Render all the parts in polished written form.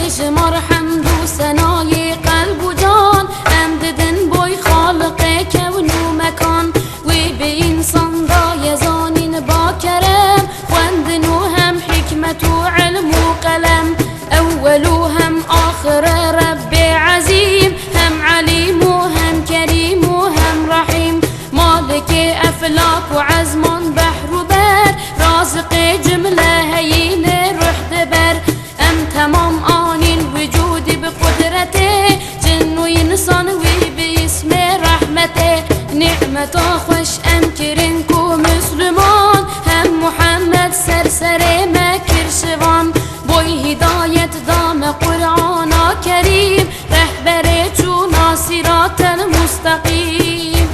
بجمر حمد و ثنای قلب و جان، ام ددن بوی خالق کون و مکان، وی به انسان دای زانین با کرم، خوندن و هم حکمت و علم و قلم، اول و هم آخر رب عظیم، هم علیم و هم کریم و هم رحیم، مالک افلاک و عزمان بحر و بر، رازق جمله هین رحت بر، ام تمام آن الوجود بقدرته، جن و انسان وی باسم رحمته، نعمت خوش ام کرن کو مسلمان، هم محمد سرسر مکر شوان، بوی هدایت دام قرآن کریم، رهبر چون صراط المستقیم.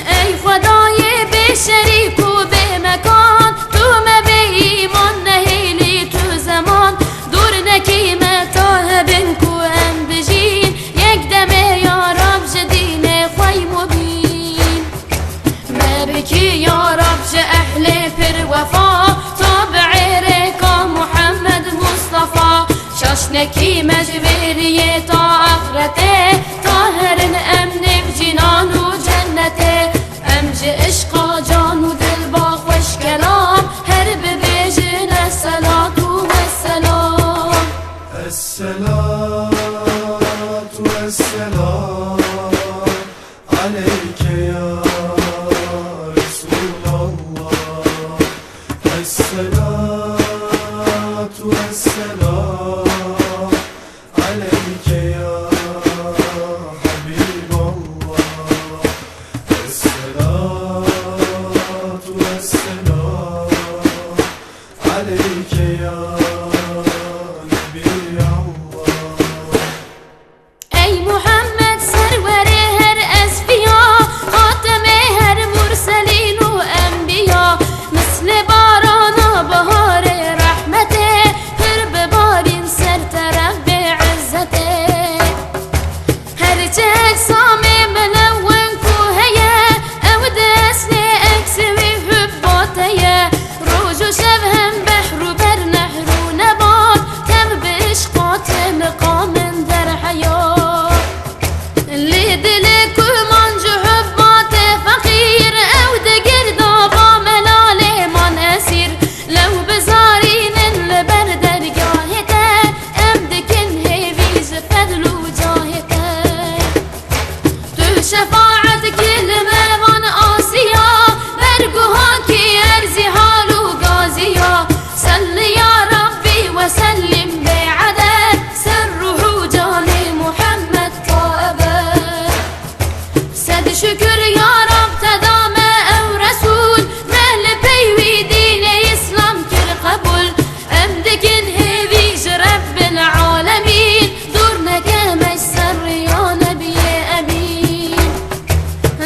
ای خدای به شریک و به مکان، تو به ایمان نهیلی تو زمان، دور نکی متا بن کو ام بجین، یک دمه یا رب جدین خوی مبین، ما بکی یا رب ج اهل پر وفا، تابع ریکا محمد مصطفى، شاشنکی مجبریه تا آخرته، طاهرن امن بجنان و جنته، امج عشقا جان و دل با خوش کلام، هر ببیجن الصلاة والسلام. الصلاة والسلام عليك يا رسول الله، الصلاة والسلام عليك يا حبيب الله، الصلاة والسلام عليك يا نبي الله. ای محمد سرور هر اسفیا، خاتم هر مرسلین و انبیا، مثل باران بهار رحمته، پر ببارین سر طرف به عزته، هرچه اجسام ملون کوهیه، او دست اکس وی حباتیه، روز و شب هم بحر و بر نهر و نبات، تم به عشقات مقام در حیات، لی دل کمان جو حبات فقیر، او دگر دابا ملال من اسیر، لو بزارین لبر درگاهته، ام دکن هیویز فضل و جاهته، تو شفاعت کلمه وان آسیا، برگوها کی ارزی حال و گازیا، صل یا ربی و سلم بعدد، سره جان محمد تا ابد، صد شکر یا رب تدام او رسول، مهل پیوی دین اسلام کر قبول، ام دکن هیویج رب العالمین، دور نکمش سر یا نبی امین،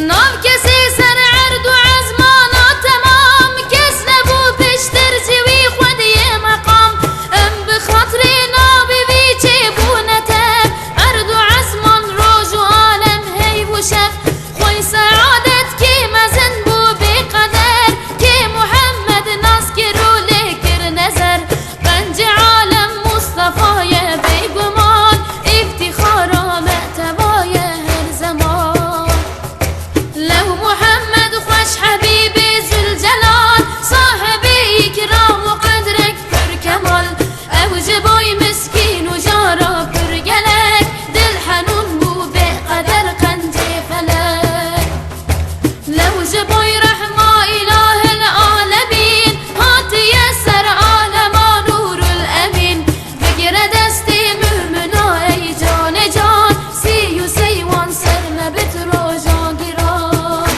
نام کسی سر عرض و عزمانا تمام، کس نبو پشتر جوی خودی مقام، ام بخاطر نابی بی چه بونتم، عرض و عزمان روز و عالم هی و شب، خوی سعادت که مزن بو بقدر، که محمد ناس کرو لکر نظر، رنج عالم مصطفی بیگمان، افتخار معتبای هر زمان، لو محمد خوش حبیب ذوالجلال، صاحب اکرام و قدرک پر کمال، اوج بوی مسکین و جارا پر گلک، دل حنون بو به قدر قنج فلک، لو جبوی رحمه اله العالمین، هاتی سر عالما نور الامین، بگیر دست مؤمنا ای جان جان، سی و سیوان سر نبت روزان گیران،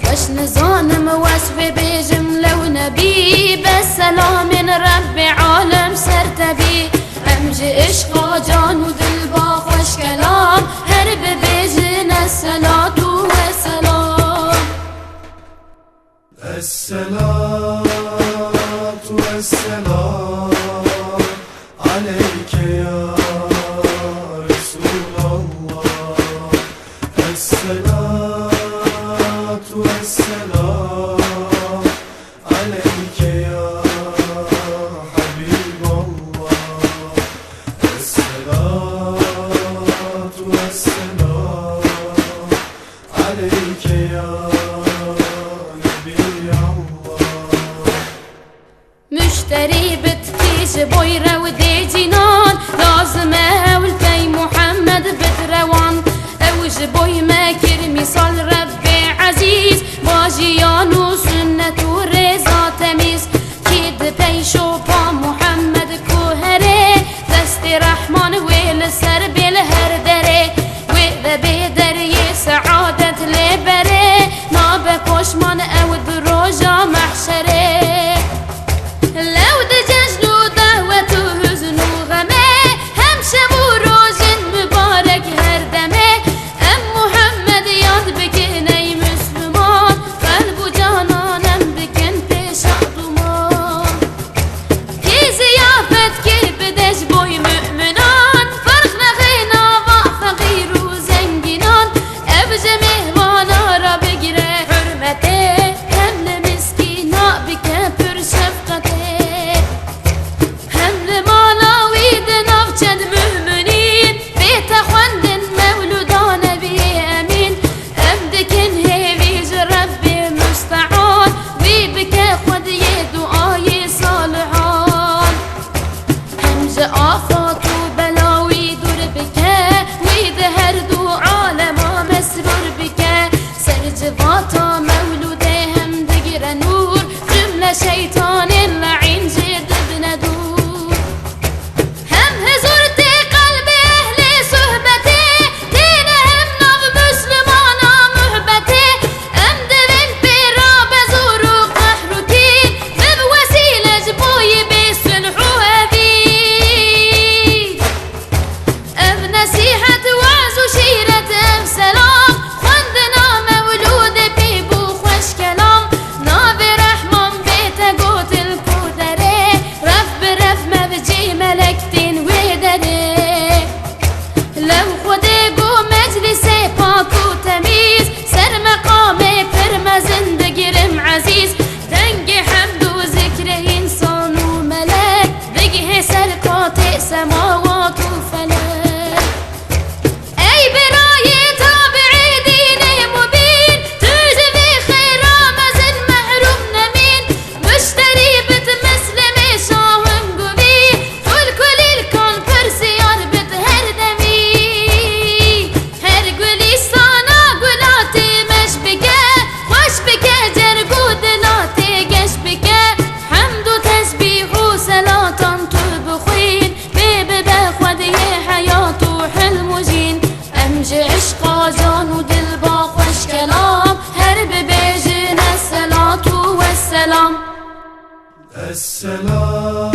خوش نزانم وصف بجم لو نبی، بسلام رب عالم سر تبی، امج عشقا جان و دل با خوش کلام، هر ببیجن الصلاة والسلام. الصلاة والسلام عليك يا رسول الله، الصلاة والسلام عليك يا حبيب الله، مشتري بتكيش بويرة ودي جنان لازمة والفي محمد بتروان اوج بوي ما كرمي صال ربي عزيز باجيان وسنة ورزا تميز كيد بيشو با محمد كوهري دستي رحمن ويل سر بالهردري وإذا بدري سعادة لبري ناب كوشمان او دروجا محشري لو دجاج له دهوة وهزن وغمي هم شب وروج مبارك هردمي ام محمد ياد بكني مسلمان قلب جانانا بكن بيش عضمان كي زيافت كي بدش بوي مؤمنان فرقنا خينا فقير وزنجنان ابج مهوانا را بقرا حرمتي هم مسكينا بكبر شفقتي آفات وبلاوي دور بك ويظهر دو عالم مسرور بك سرجفاتا مولوده هم دقر نور جملة شيطان لعين جد بندور هم هزرتي قلبي أهل صحبتي دينهم نظ مسلمانا مهبتي أمدرن في راب زور قحرتين بوسيلة جبوي بسلحو نصيحة وعز وشيرة بسلام خندنا مولود بيبو خوش كلام ناب رحمن بيت قوت الكودري رف ما بجي ملكتين ودري لو خدي قو مجلسي باك وتميز سر مقامي فرما زندقرم عزيز دنقي حمد وذكره إنسان وملك بقه سرقات سماوات وفلك عشق جان ودل با خوش كلام هرب بيجن الصلاة والسلام الصلاة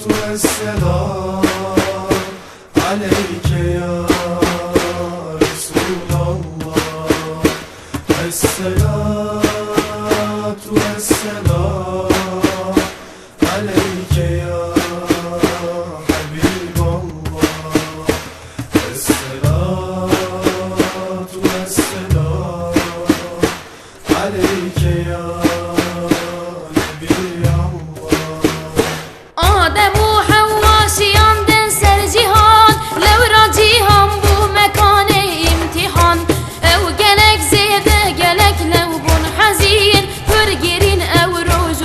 والسلام عليك يا رسول الله الصلاة والسلام عليك يا حبيب الله الصلاة والسلام عليك يا نبي الله آدم وحوا شيان دن سر جهان لو راجيهم بو مكان امتحان او قلق زيد قلق لو بن حزين فرقرين او روج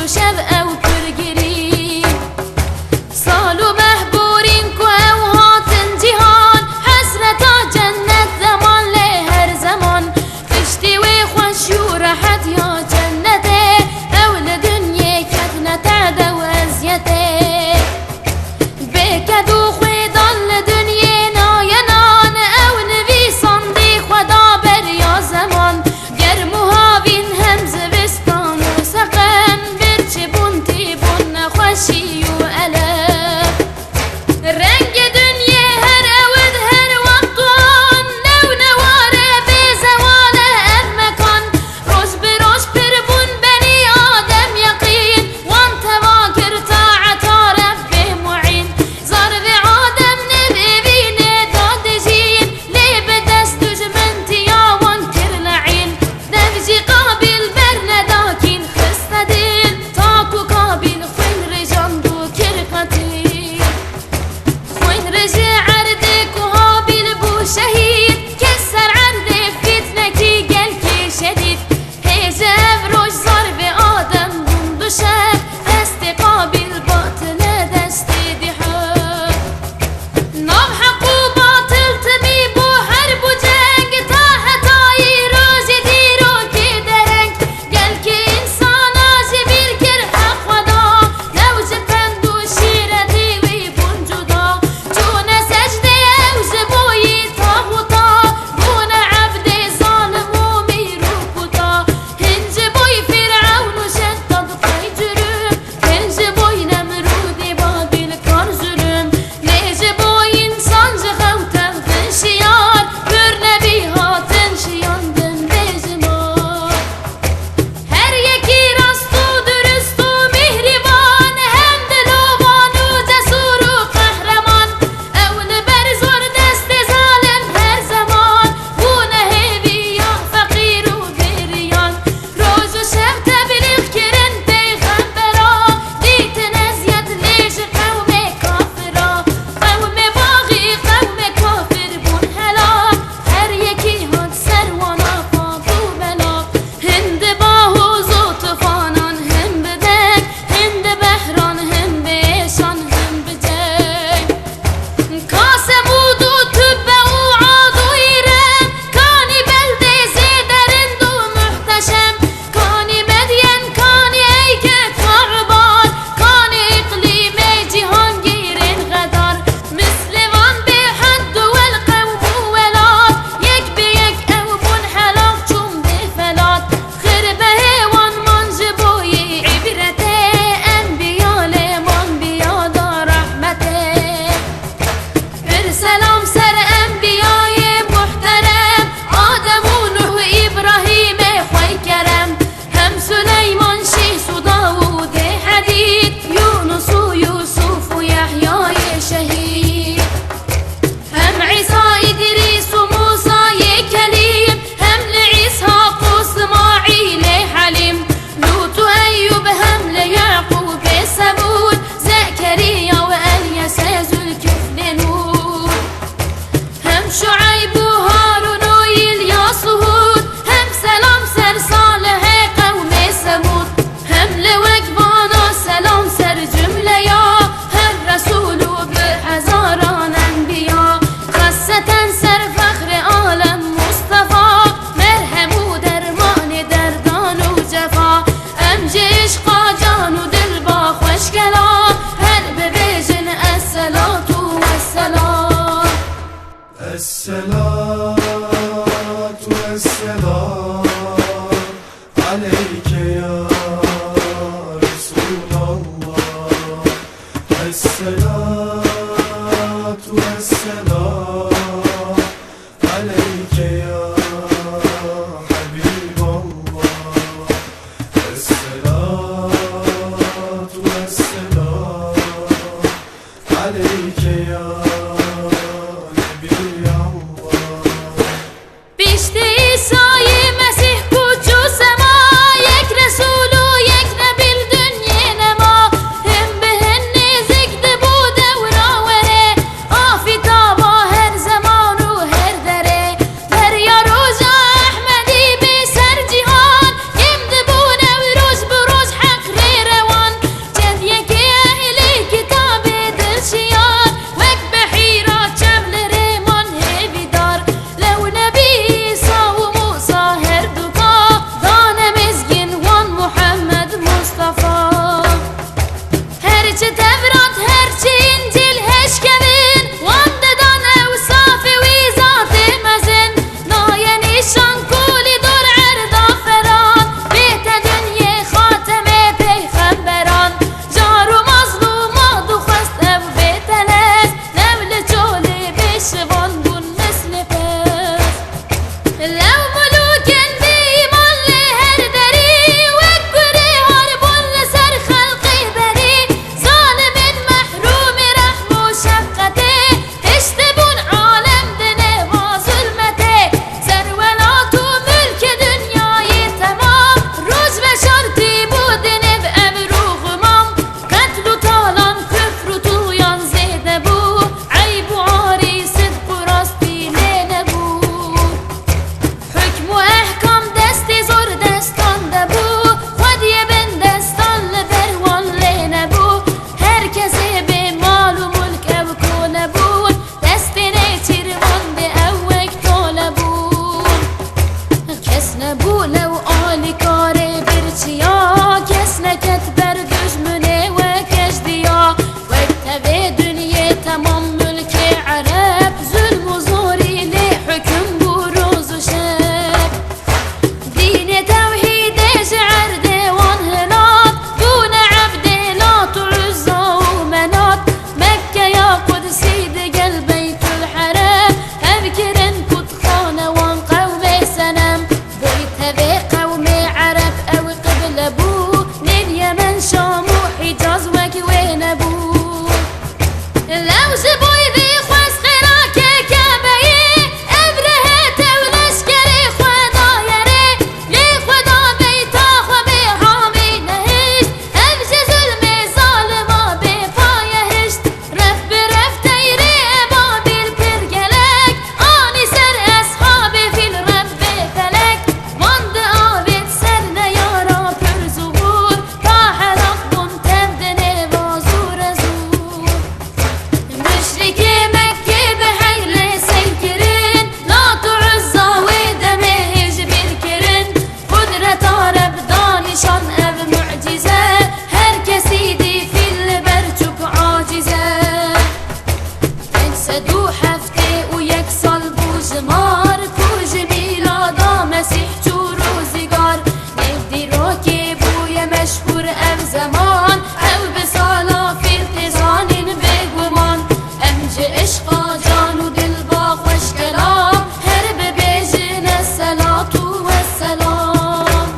نور ام زمان او بسالا في التزان بگومان امج عشقا جان و دل با خوش کلام هر ببیجن الصلاة والسلام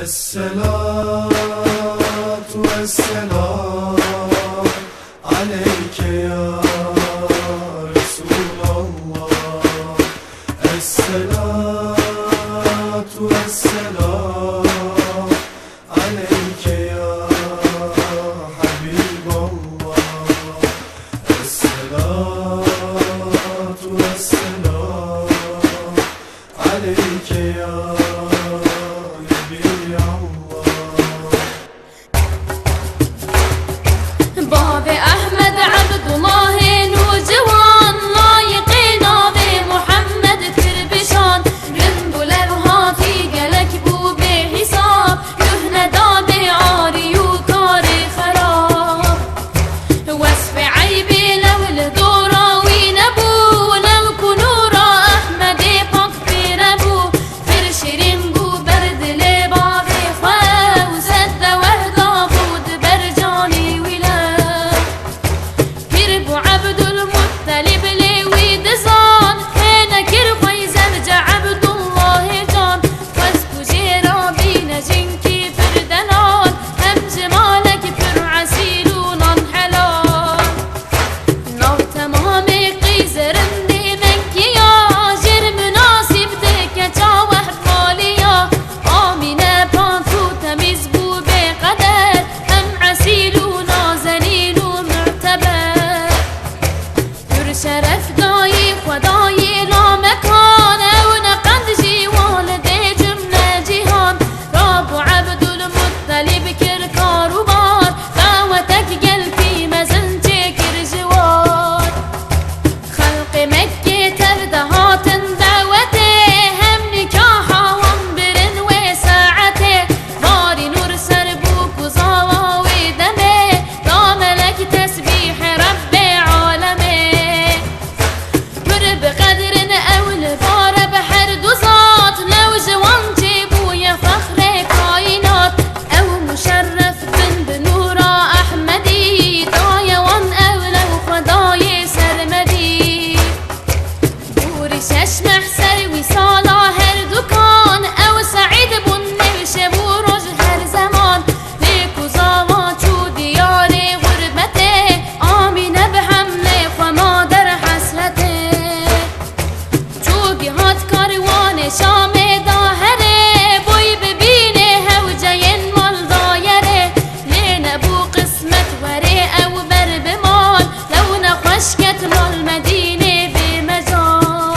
الصلاة والسلام عليك يا رسول الله الصلاة والسلام عليك يا حبيب الله الصلاة والسلام عليك يا نبي الله باب احمد عبدالله نوجوان لایقینا به محمد کربشان رند و لبهاتی گلک بو به حساب یهنه داد عاری و کار خراب وصف عیبی لول دوراوی نبو لو کنورا احمد پاک پیربو فر شیرین بو بر دل باب خواه و زد وحدا بود بر جانی ویلم پیر بو عبدالمطلب لیوی دزان هنه کر خوی زرج عبدالله جان وزبو جیرا بین جنکی پر دلال هم جمالک پر عسیل و نان حلال ناو تمام قیزرندی منکیا جر مناسب دکه چاوه مالیا آمینه پانتو تمیز بو به قدر هم عسیل و نازنین و معتبر پر شرف دایی خدای لامکان او نقند جی والده جمله جهان راب و عبدالمطلب کر کاروبار دعوتک گل پی مزن چه کر جوار خلق مکه تردهاتن دعوته هم نکاحا وان برن و ساعته باری نور سر بو کزاوا و دمه داملک تسبیح رب عالمه پر بقدر اول بار بحر دوزات لو جوان جيبو يا فخر كائنات او مشرف بن بنورا احمدي دايا وان اولو خداي سرمدي بوري شش محسر وصالا هر دكان او سعيد بن نوشه بوروج هر زمان ليكو زاوا چو ديار غربته آمينه بحمله خما در حسرته چوبی هات کاروان شام داهره بوی ببینه هوجین مال دایره لینه بو قسمت وره او بر بمال لو نخوشکت مال مدینه بمجال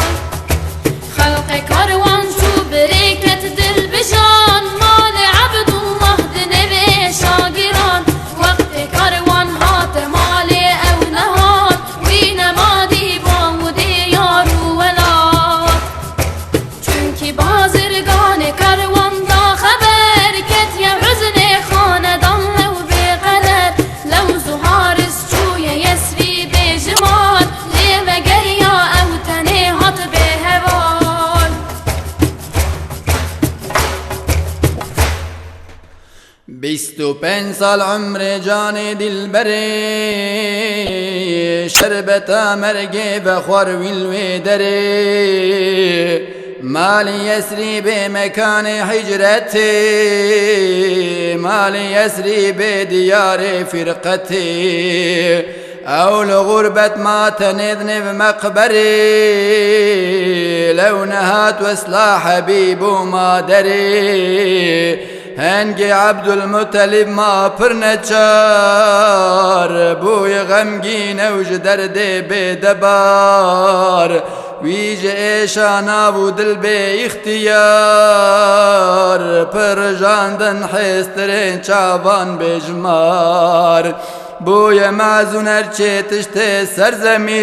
خلق کاروان شو برکت دل بجان مال عبدالله دنبه شاگران وقت کاروان هات مال او نهاد وی نمادی با و دیار و ولاد چونکی بازرگان کاروان دا خبر کت یا حزن خاندان لو بقدر لو زهارس چوی یسری بجمال لیو گریا او تنه هات به هوال 25 سال عمر جان دلبری شربتا مرگی بخور ویلوی دری مال يسري بمكان حجرتي مال يسري بديار فرقتي أو لغربة ما تنذنب مقبري لو نهات وصلا حبيب ما دري هنگی عبدالمطلب ما پرنچار بوی غمگین اوج درد بدبار ویج ایشانا و دل به اختیار پر جاندن حسترین چاوان بجمار بوی معزون ارچه تشت سرزمین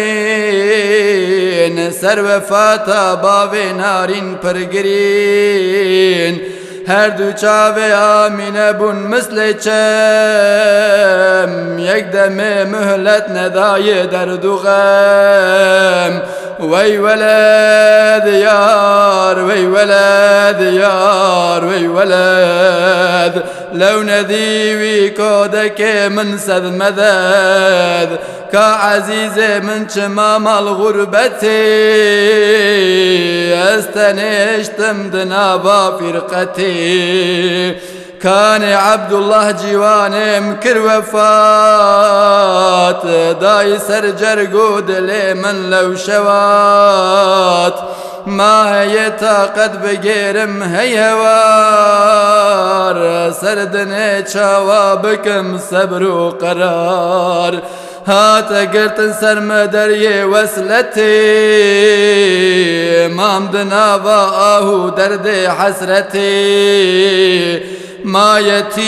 سر وفاتا باوی نارین پرگرین هر دو چاوه آمینه بون مثل چم یک دم مهلت ندای درد و غم وي ولد يار وي ولد يار وي ولد لو نديوي كودك من سذ مذاد كعزيز من شمام الغربتي استنشتم دنابا فرقتي كان عبد الله جواني مكر وفات داي سرجر قود لي من لو شوات ما هي طاقت بقيرم هيوار سردني شوابكم صبر وقرار هات قرت سرمدري وسلتي مام دنابا دردي حسرتي ما يتيم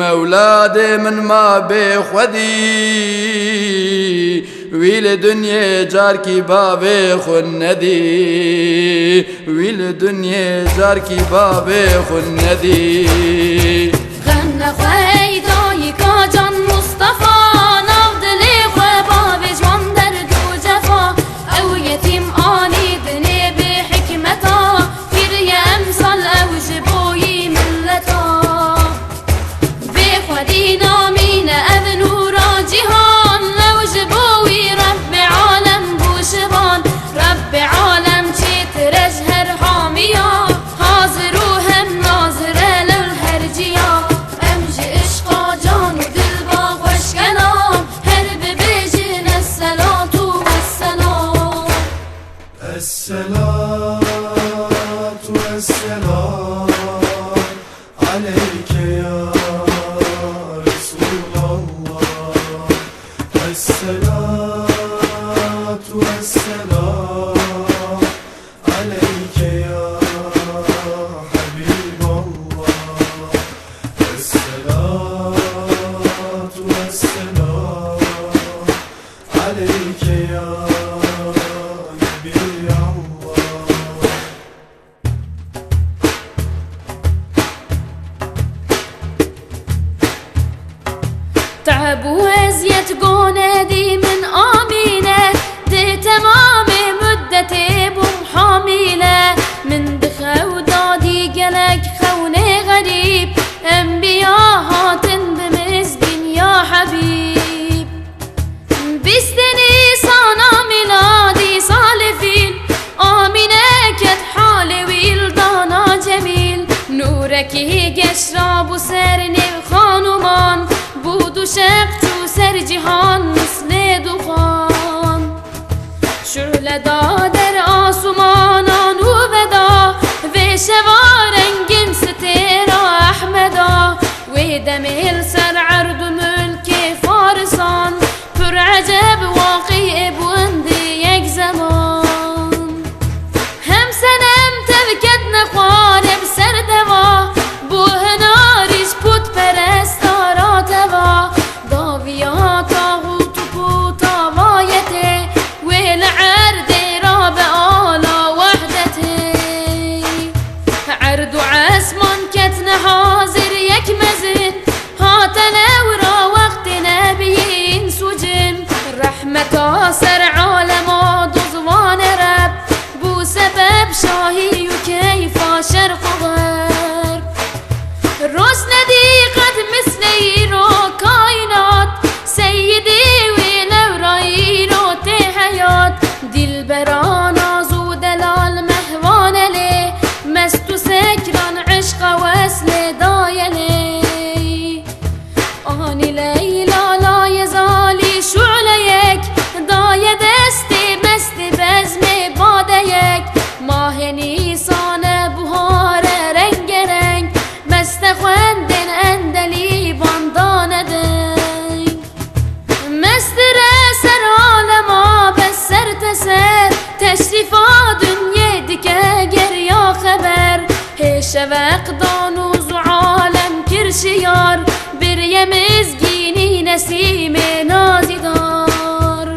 أولادي من ما بخودي ويل دنيا جاركي بابي خندي ويل دنيا جاركي بابي خندي غنى خويداي كاجان مصطفى نافدلي خوابابي جوان درد وجفا أو يتيم آني دني بحكمتا كري أمثال أو جبوي ملتا بخودينا مين أذنو راجهان لو جبوي رب عالم بوشبان رب عالم جيت رجهر حاميا حاضروهم ناظرة للهرجيا أمجي إشقا جان ودلبا وشكنام هرب بيجين الصلاة والسلام الصلاة والسلام عليك يا رسول الله الصلاة والسلام عليك يا حبيب الله الصلاة والسلام عليك يا نبي الله تعب وازيت قوندي من آمينة دي تمام مدتي بمحاملة من دخا ودادي قلق خوني غريب انبياء هاتن بمسكين يا حبيب بستني صانا ميلادي صالفين آمينة كت حالي ويلدانا جميل نورك قشراب وسرني خانومان بود و شقت و سر جهان مثل دخان شعله در آسمانان و ودا و شوارنگین ستیرا احمدا و دمیل سر عرض و ملک فارسان پر عجب واقع بوندی یک زمان هم سنم تبکت نخوارم سر دوا بو هناریش پود پرستارا توا داویا تاغوت و پوتا وایته ویل عرد راب آلا وحدته عرد و عسمان کتن حاضر یک مزن هاتن ورا وقت نبیین سجن رحمتا سر عالما دزوان رب بو سبب شاهی و کیفا شرق و غرب روز ندی قد مثل ایرو کائنات سیدی ویلو رایرو تی حیات دل بران آزو دلال مهوان لی مست و سکران عشق وصل دایلی آنی لیلا لای زالی شعله یک دای دستی مست بزم باده یک ماه نیسان بهار رنگ رنگ مست خوندن اندلی بانداندن مست سر عالما بس سر تسر تشریفا دنیا دکه گریا خبر هش وقدان و عالم کرشیار بر یمزگینی نسیم نازیدار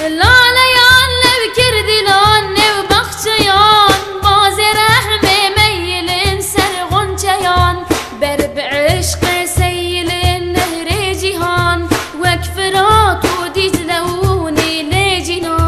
لالیان لب کردلان نو بخشیان باز رحم میلن سر غنچیان بر بعشق سیل نهر جهان وکفرات و دیجلونی لجنان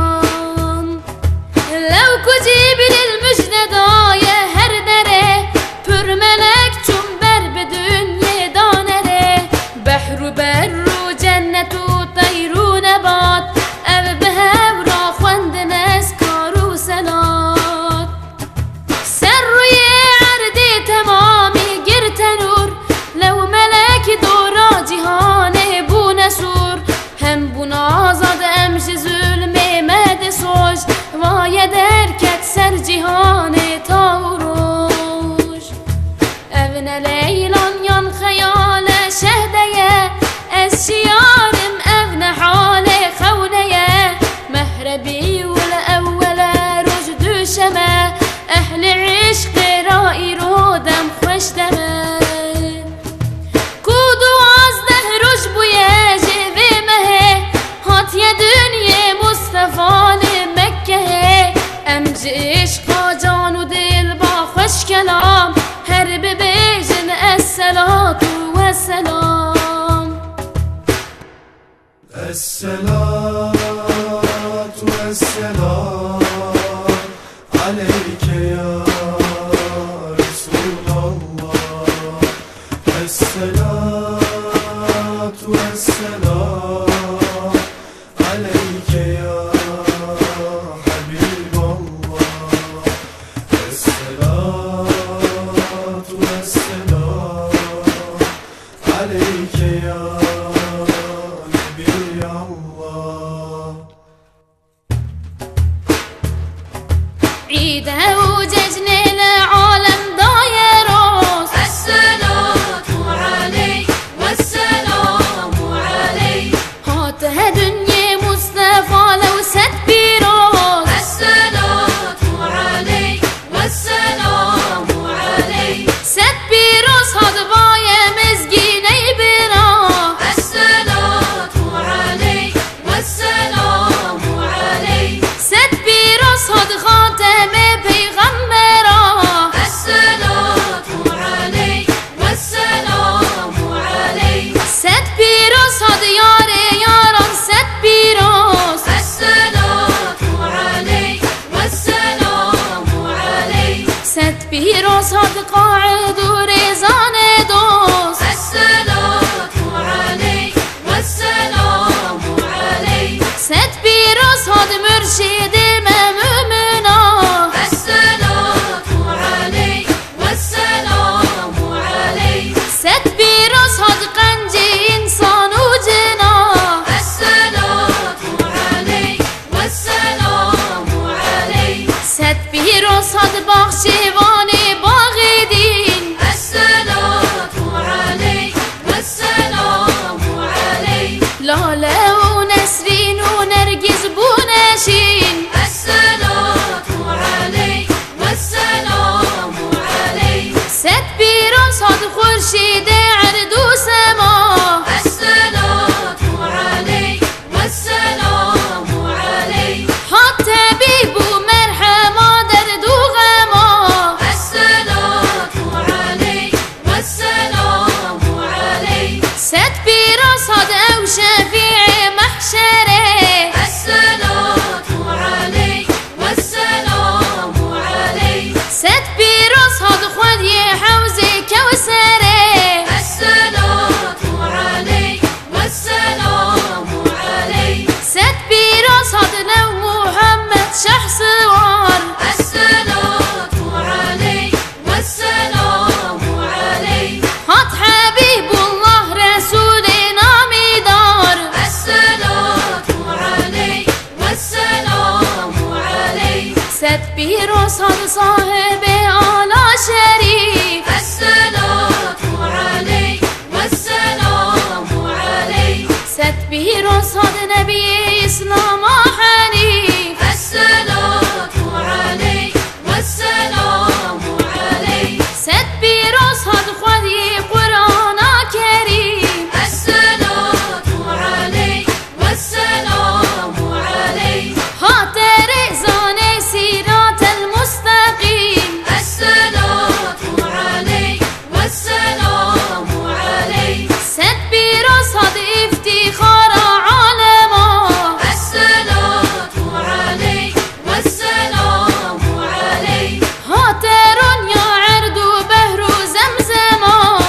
evne leylan yan khayale şehdeye ez şiarım evne hale khawleye mehrebi ve evvela rujdu şeme ehli işq ra'i rodem خوش دمه کودو از ده روش بویه جوی مه هات یه دنیا مصطفان مکه امج عشقا جان و دل با خوش کلام هر ببیجن الصلاة والسلام الصلاة والسلام عليك يا الصلاة والسلام عليك يا حبيب الله الصلاة والسلام عليك يا نبي الله عيده وججن العالم داير الصلاة عليك والسلام عليك هاته دنيا مصطفى لو ست بيروز الصلاة عليك والسلام عليك ست بيروز هاد بايا مزجيني برا الصلاة عليك والسلام عليك ست بيروز هاد خاتم بيغمرا الصلاة عليك والسلام عليك ست بيروز هاد ياري يارم ست بيروز الصلاة عليك والسلام عليك ست بيروز هاد قاعد ورزان دوس الصلاة عليك والسلام عليك ست بيروز هاد مرشد مؤمنا الصلاة عليك والسلام عليك ست بيروز هاد قنجي إنسان وجنا الصلاة عليك والسلام عليك ست بيروز هاد بخشواني باغدين الصلاة عليك والسلام عليك لاله ونسرين ونرجس بوناشين الصلاة عليك والسلام عليك ست بيروز هاد خورشيد عرض وسما الصلاة عليك والسلام عليك حتى بيبو مرحمة درد وغما الصلاة عليك والسلام عليك ست بيروز هاد أو شفيع محشره الصلاة عليك والسلام عليك ست بيروز هاد خود يحوزي كوسره الصلاة عليك والسلام عليك ست بيروز هاد لو محمد شخص وار الصلاة عليك والسلام عليك هات حبيب الله رسولنا مدار الصلاة عليك والسلام عليك ست بيروز هاد صاحب على شريف الصلاة عليك والسلام عليك ست بيروز هاد نبي إسلام حنيف الصلاة عليك والسلام عليك ست بيروز هاد خدي قرآن كريم الصلاة عليك والسلام عليك هات رزان سيرات المستقيم الصلاة عليك والسلام عليك ست بيروز هاد افتخار عالما الصلاة عليك والسلام عليك هات رنيا عرض بهر زمزما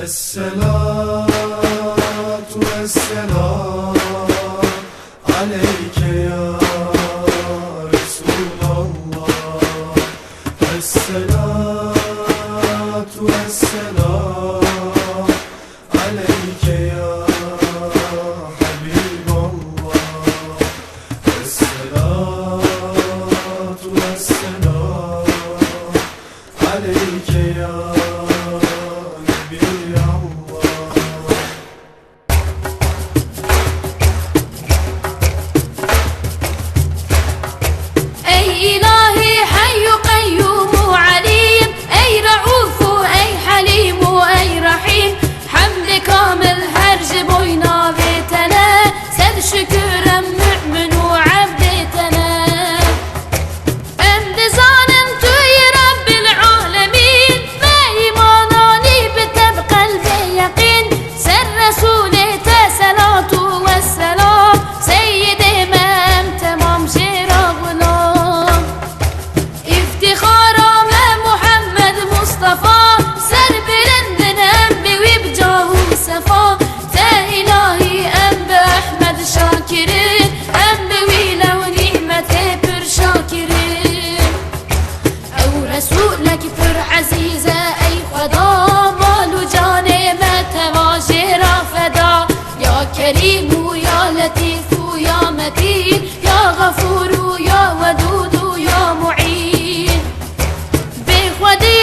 الصلاة والسلام عليك يا رسول الله. الصلاة والسلام عليك يا حبيب الله. الصلاة والسلام عليك يا إلهي حي قيوم عليم، أي رؤوف أي حليم أي رحيم. حمد كامل هرج بوينا بيتنا، سد شكرا مؤمن وعبدتنا. أمد ظالم توي رب العالمين، ما إيماناني بتبقى اليقين. سر رسولي صلاة والسلام، سيدي ما تمام شرابنا. افتخارا ما محمد مصطفى، سر بلندنا أنبي وبجاه صفا. تا إلهي أنبي أحمد شاكرين، أنبي ويلا ونعمتي بر شاكرين. أو رسولك بر عزيزة أي خدا، مال وجاني ما تواجه رافدا. يا كريم يا لطيف يا متين، يا غفور يا ودود يا معين. بخودي